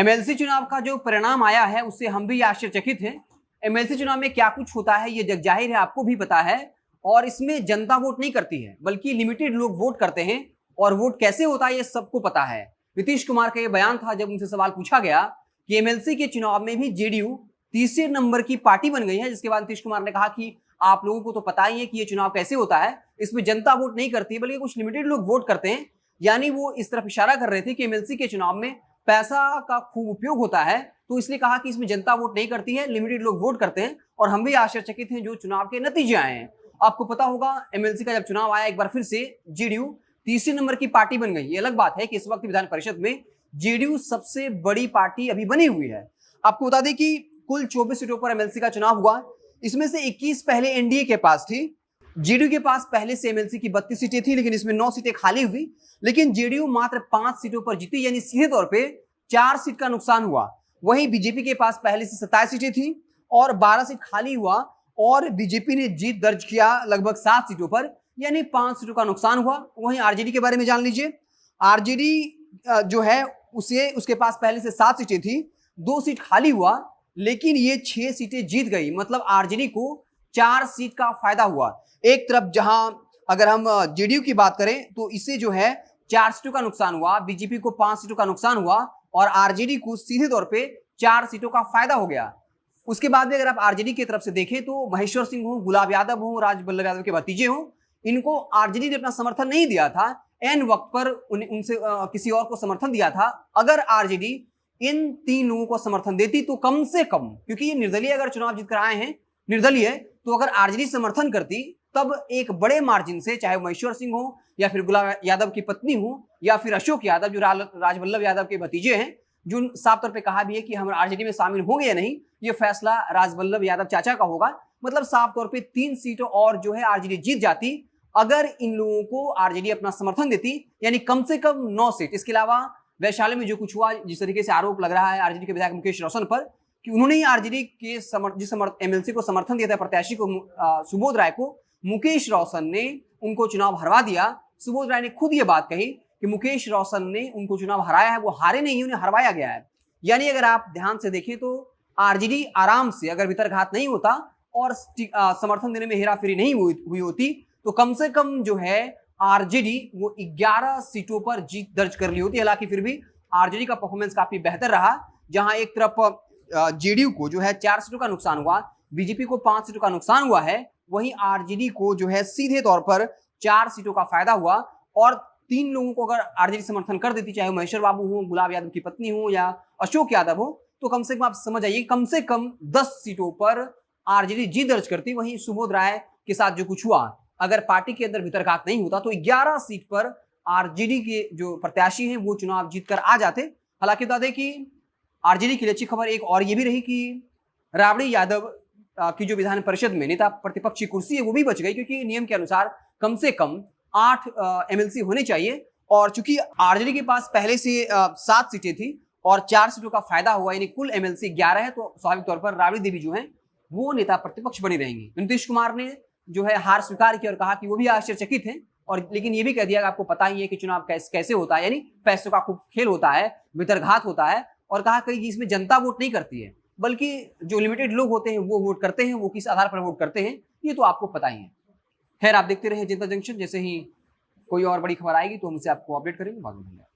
MLC चुनाव का जो परिणाम आया है उससे हम भी आश्चर्यचकित हैं। एमएलसी चुनाव में क्या कुछ होता है ये जगजाहिर है, आपको भी पता है। और इसमें जनता वोट नहीं करती है बल्कि लिमिटेड लोग वोट करते हैं। और वोट कैसे होता है ये सबको पता है। नीतीश कुमार का ये बयान था जब उनसे सवाल पूछा गया कि एमएलसी के चुनाव में भी जेडीयू तीसरे नंबर की पार्टी बन गई है, जिसके बाद नीतीश कुमार ने कहा कि आप लोगों को तो पता ही है कि ये चुनाव कैसे होता है, इसमें जनता वोट नहीं करती है बल्कि कुछ लिमिटेड लोग वोट करते हैं। यानी वो इस तरफ इशारा कर रहे थे कि एमएलसी के चुनाव में पैसा का खूब उपयोग होता है, तो इसलिए कहा कि इसमें जनता वोट नहीं करती है, लिमिटेड लोग वोट करते हैं। और हम भी आश्चर्यचकित हैं जो चुनाव के नतीजे आए हैं। आपको पता होगा एमएलसी का जब चुनाव आया एक बार फिर से जेडीयू तीसरे नंबर की पार्टी बन गई। ये अलग बात है कि इस वक्त विधान परिषद में जेडीयू सबसे बड़ी पार्टी अभी बनी हुई है। आपको बता दें कि कुल 24 सीटों पर एमएलसी का चुनाव हुआ, इसमें से 21 पहले एनडीए के पास थी। जेडीयू के पास पहले से एमएलसी की 32 सीटें थी, लेकिन इसमें 9 सीटें खाली हुई। लेकिन जेडीयू मात्र 5 सीटों पर जीती, यानी सीधे तौर पे 4 सीट का नुकसान हुआ। वहीं बीजेपी के पास पहले से 27 सीटें थी और 12 सीट खाली हुआ और बीजेपी ने जीत दर्ज किया लगभग 7 सीटों पर, यानी 5 सीटों का नुकसान हुआ। वहीं आरजेडी के बारे में जान लीजिए। आरजेडी जो है उसके पास पहले से 7 सीटें थी, 2 सीट खाली हुआ, लेकिन ये 6 सीटें जीत गई। मतलब आरजेडी को 4 सीट का फायदा हुआ। एक तरफ जहां अगर हम जेडीयू की बात करें तो इसे जो है 4 सीटों का नुकसान हुआ, बीजेपी को 5 सीटों का नुकसान हुआ और आरजेडी को सीधे तौर पे 4 सीटों का फायदा हो गया। उसके बाद भी अगर आप आरजेडी की तरफ से देखें तो महेश्वर सिंह हो, गुलाब यादव हो, राजबल्लभ यादव के भतीजे हो, इनको आरजेडी ने अपना समर्थन नहीं दिया था। एन वक्त पर उनसे किसी और को समर्थन दिया था। अगर आरजेडी इन 3 लोगों को समर्थन देती तो कम से कम, क्योंकि ये निर्दलीय अगर चुनाव जीत कर आए हैं, निर्दलीय, तो अगर आरजेडी समर्थन करती तब एक बड़े मार्जिन से, चाहे महेश्वर सिंह हो या फिर गुलाब यादव की पत्नी हो या फिर अशोक यादव जो राजबल्लभ यादव के भतीजे हैं, जो साफ तौर पे कहा भी है कि हम आरजेडी में शामिल होंगे या नहीं, ये फैसला राजबल्लभ यादव चाचा का होगा। मतलब साफ तौर पे 3 सीटों और जो है आरजेडी जीत जाती अगर इन लोगों को आरजेडी अपना समर्थन देती, यानी कम से कम 9 सीट। इसके अलावा वैशाली में जो कुछ हुआ, जिस तरीके से आरोप लग रहा है आरजेडी के विधायक मुकेश रोशन पर कि उन्होंने ही आरजेडी के एमएलसी को समर्थन दिया था, प्रत्याशी को सुबोध राय को, मुकेश रोशन ने उनको चुनाव हरवा दिया। सुबोध राय ने खुद ये बात कही कि मुकेश रोशन ने उनको चुनाव हराया है, वो हारे नहीं, उन्हें हरवाया गया है। यानी अगर आप ध्यान से देखें तो आरजेडी आराम से, अगर वितर्कघात नहीं होता और समर्थन देने में हेराफेरी नहीं हुई होती, तो कम से कम जो है आरजेडी वो 11 सीटों पर जीत दर्ज कर ली होती। हालांकि फिर भी आरजेडी का परफॉर्मेंस काफी बेहतर रहा। जहां एक तरफ जेडीयू को जो है 4 सीटों का नुकसान हुआ, बीजेपी को 5 सीटों का नुकसान हुआ है, वहीं आरजेडी को जो है सीधे तौर पर 4 सीटों का फायदा हुआ। और 3 लोगों को अगर आरजेडी समर्थन कर देती, चाहे महेश्वर बाबू हो, गुलाब यादव की पत्नी हो या अशोक यादव हो, तो कम से कम आप समझ आइए कम से कम 10 सीटों पर आरजेडी जीत दर्ज करती। वहीं सुबोध राय के साथ जो कुछ हुआ, अगर पार्टी के अंदर वितर्कघात नहीं होता तो 11 सीट पर आरजेडी के जो प्रत्याशी हैं वो चुनाव जीतकर आ जाते। हालांकि बता दें कि आरजेडी की अच्छी खबर एक और ये भी रही कि राबड़ी यादव की जो विधान परिषद में नेता प्रतिपक्ष की कुर्सी है वो भी बच गई, क्योंकि नियम के अनुसार कम से कम 8 एमएलसी होने चाहिए। और चूंकि आरजेडी के पास पहले से 7 सीटें थी और 4 सीटों का फायदा हुआ, यानी कुल एमएलसी 11 है, तो स्वाभाविक तौर पर राबड़ी देवी जो है वो नेता प्रतिपक्ष बनी रहेंगी। नीतीश कुमार ने जो है हार स्वीकार की और कहा कि वो भी आश्चर्यचकित हैं, और लेकिन ये भी कह दिया कि आपको पता ही है कि चुनाव कैसे होता है, यानी पैसों का खूब खेल होता है, वितर्कघात होता है। और कहा कि इसमें जनता वोट नहीं करती है बल्कि जो लिमिटेड लोग होते हैं वो वोट करते हैं। वो किस आधार पर वोट करते हैं ये तो आपको पता ही है। खैर, आप देखते रहे जनता जंक्शन। जैसे ही कोई और बड़ी खबर आएगी तो हम उसे आपको अपडेट करेंगे। बहुत बहुत धन्यवाद।